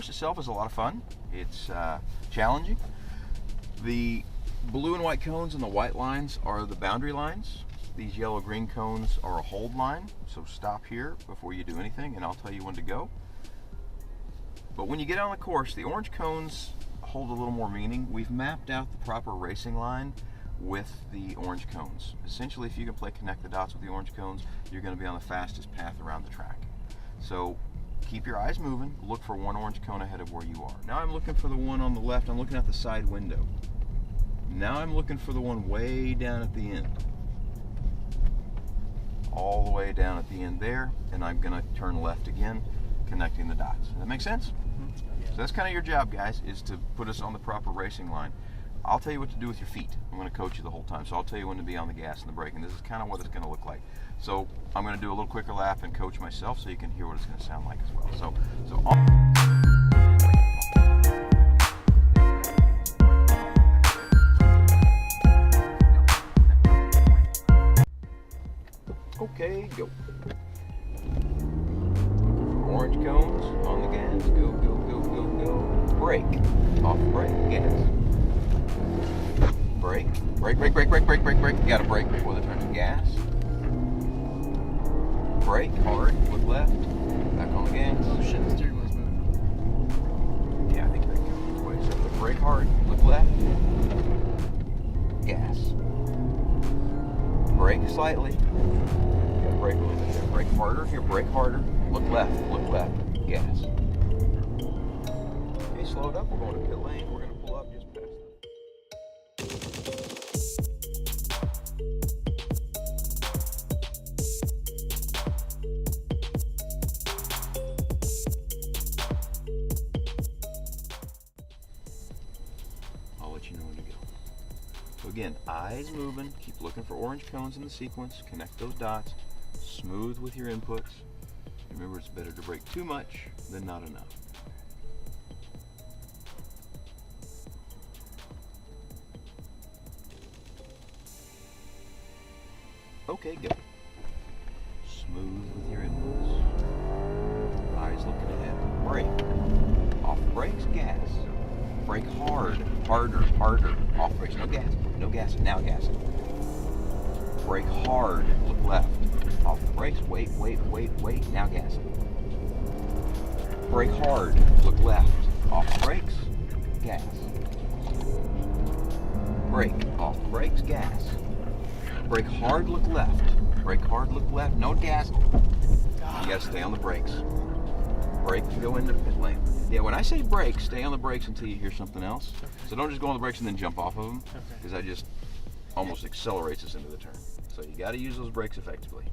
course itself is a lot of fun. It's challenging. The blue and white cones and the white lines are the boundary lines. These yellow-green cones are a hold line, so stop here before you do anything and I'll tell you when to go. But when you get on the course, the orange cones hold a little more meaning. We've mapped out the proper racing line with the orange cones. Essentially, if you can play connect the dots with the orange cones, you're going to be on the fastest path around the track. So keep your eyes moving, look for one orange cone ahead of where you are. Now I'm looking for the one on the left, I'm looking at the side window. Now I'm looking for the one way down at the end. All the way down at the end there, and I'm going to turn left again, connecting the dots. Does that make sense? Mm-hmm. So that's kind of your job, guys, is to put us on the proper racing line. I'll tell you what to do with your feet. I'm going to coach you the whole time, so I'll tell you when to be on the gas and the brake, and this is kind of what it's going to look like. So I'm going to do a little quicker lap and coach myself so you can hear what it's going to sound like as well. So okay, go. Orange cones on the gas. Go, go, go, go, go. Brake. Off the brake. Gas. Brake. Brake, brake, brake, brake, brake, brake, brake. You gotta brake before the turn to gas. Brake hard. Look left. Back on the gas. Oh shit, the steering wheel's moving. Yeah, I think that goes way. So brake hard. Look left. Gas. Brake slightly. Brake a little bit there. Brake harder. Here, brake harder. Look left. Look left. Gas. Okay, slow it up. We're going to pit lane. We're going to pull up just past I'll let you know when to go. So again, eyes moving. Keep looking for orange cones in the sequence. Connect those dots. Smooth with your inputs. Remember, it's better to brake too much than not enough. Okay, go. Smooth with your inputs. Eyes looking ahead. Brake. Off the brakes, gas. Brake hard. Harder, harder. Off brakes, no gas. No gas. Now gas. Brake hard. Look left. Off the brakes, wait, wait, wait, wait, now gas. Brake hard, look left. Off the brakes, gas. Brake, off the brakes, gas. Brake hard, look left. Brake hard, look left, no gas. You gotta stay on the brakes. Brake and go into pit lane. Yeah, when I say brake, stay on the brakes until you hear something else. Okay. So don't just go on the brakes and then jump off of them, because Okay. that just almost accelerates us into the turn. So you gotta use those brakes effectively.